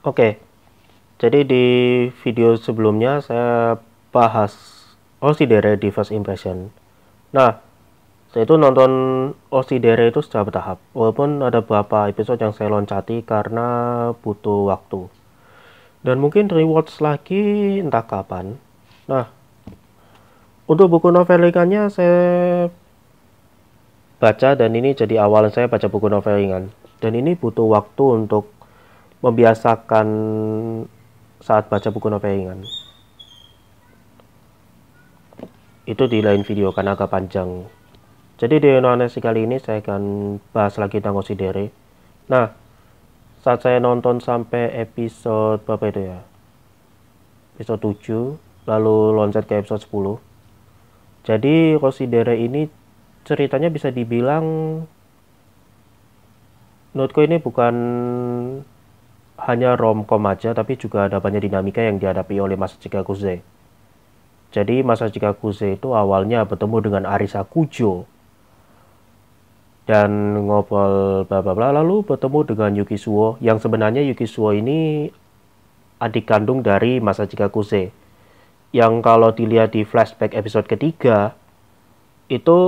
Oke, jadi di video sebelumnya saya bahas Oshidere di First Impression. Nah, saya itu nonton Oshidere itu secara bertahap. Walaupun ada beberapa episode yang saya loncati karena butuh waktu. Dan mungkin rewatch lagi entah kapan. Nah, untuk buku novel ringannya saya baca dan ini jadi awal saya baca buku novel ringan. Dan ini butuh waktu untuk membiasakan saat baca buku novel ringan. Itu di lain video karena agak panjang. Jadi di Indonesia kali ini saya akan bahas lagi tentang Oshidere. Nah, saat saya nonton sampai episode berapa itu ya? Episode 7, lalu loncat ke episode 10. Jadi Oshidere ini ceritanya bisa dibilang menurutku ini bukan hanya romcom aja, tapi juga ada banyak dinamika yang dihadapi oleh Masachika Kuze. Jadi Masachika Kuze itu awalnya bertemu dengan Arisa Kujo dan ngobrol bla bla bla, lalu bertemu dengan Yuki Suo yang sebenarnya Yuki Suo ini adik kandung dari Masachika Kuze yang kalau dilihat di flashback episode ketiga itu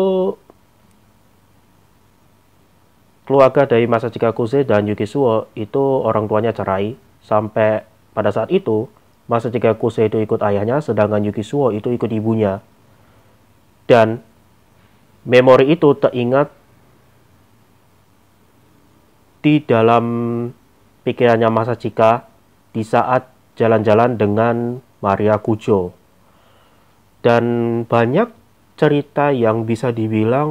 keluarga dari Masachika Kuze dan Yuki Suo itu orang tuanya cerai sampai pada saat itu Masachika Kuze itu ikut ayahnya sedangkan Yuki Suo itu ikut ibunya dan memori itu teringat di dalam pikirannya Masachika di saat jalan-jalan dengan Maria Kujo. Dan banyak cerita yang bisa dibilang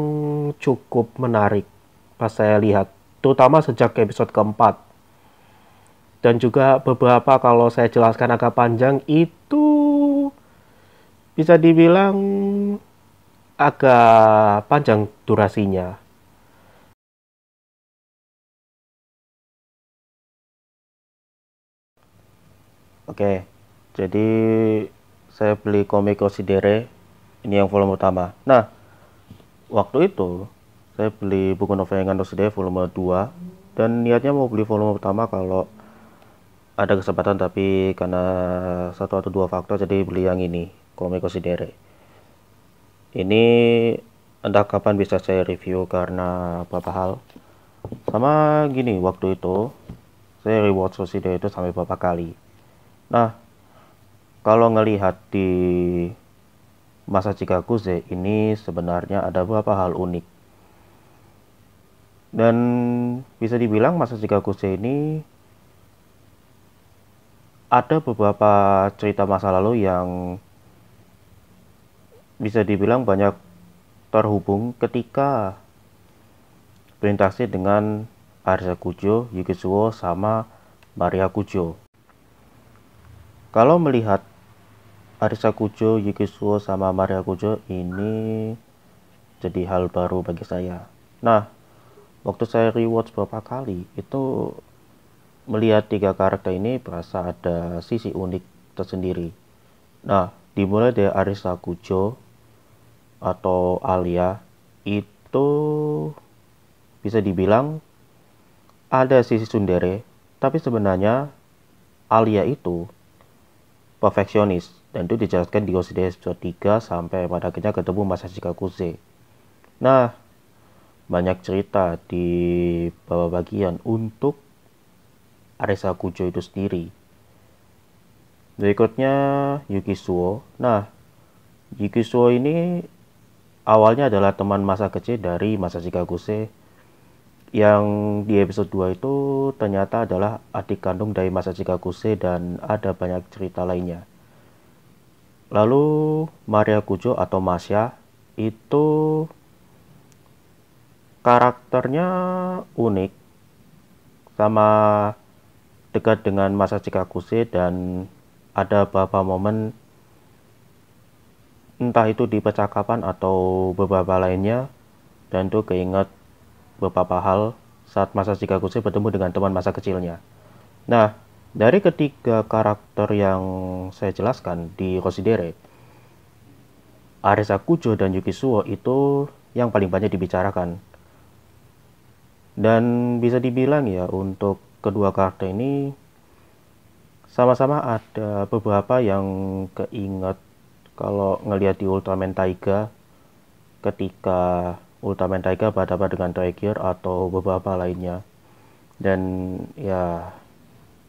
cukup menarik pas saya lihat, terutama sejak episode keempat. Dan juga beberapa kalau saya jelaskan agak panjang itu bisa dibilang agak panjang durasinya. Oke, jadi saya beli komik Oshidere, ini yang volume utama. Nah, waktu itu saya beli buku novel yang Oshidere volume 2 dan niatnya mau beli volume pertama kalau ada kesempatan, tapi karena satu atau dua faktor jadi beli yang ini, komik Oshidere. Ini entah kapan bisa saya review karena beberapa hal. Sama gini, waktu itu saya rewatch Oshidere itu sampai beberapa kali. Nah, kalau ngelihat di Masachika Kuze ini sebenarnya ada beberapa hal unik. Dan bisa dibilang Masachika Kuze ini ada beberapa cerita masa lalu yang bisa dibilang banyak terhubung ketika berinteraksi dengan Arisa Kujo, Yuki Suo, sama Maria Kujo. Kalau melihat Arisa Kujo, Yuki Suo, sama Maria Kujo ini jadi hal baru bagi saya. Nah, waktu saya rewatch beberapa kali itu melihat tiga karakter ini berasa ada sisi unik tersendiri. Nah, dimulai dari Arisa Kujo atau Alia itu bisa dibilang ada sisi tsundere, tapi sebenarnya Alia itu perfeksionis dan itu dijelaskan di Oshidere episode 3 sampai pada akhirnya ketemu Masachika Kuze. Nah, banyak cerita di bawah bagian untuk Arisa Kujo itu sendiri. Berikutnya Yuki Suo. Nah, Yuki Suo ini awalnya adalah teman masa kecil dari Masachika Kuze yang di episode 2 itu ternyata adalah adik kandung dari Masachika Kuze dan ada banyak cerita lainnya. Lalu Maria Kujo atau Masya itu karakternya unik sama dekat dengan Masachika Kuze dan ada beberapa momen entah itu di percakapan atau beberapa lainnya dan itu keinget beberapa hal saat Masachika Kuze bertemu dengan teman masa kecilnya. Nah, dari ketiga karakter yang saya jelaskan di Oshidere, Arisa Kujo dan Yuki Suo itu yang paling banyak dibicarakan. Dan bisa dibilang ya untuk kedua karakter ini sama-sama ada beberapa yang keinget kalau ngelihat di Ultraman Taiga ketika Ultraman Taiga berhadapan dengan Trigger atau beberapa lainnya. Dan ya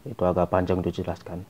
itu agak panjang untuk dijelaskan.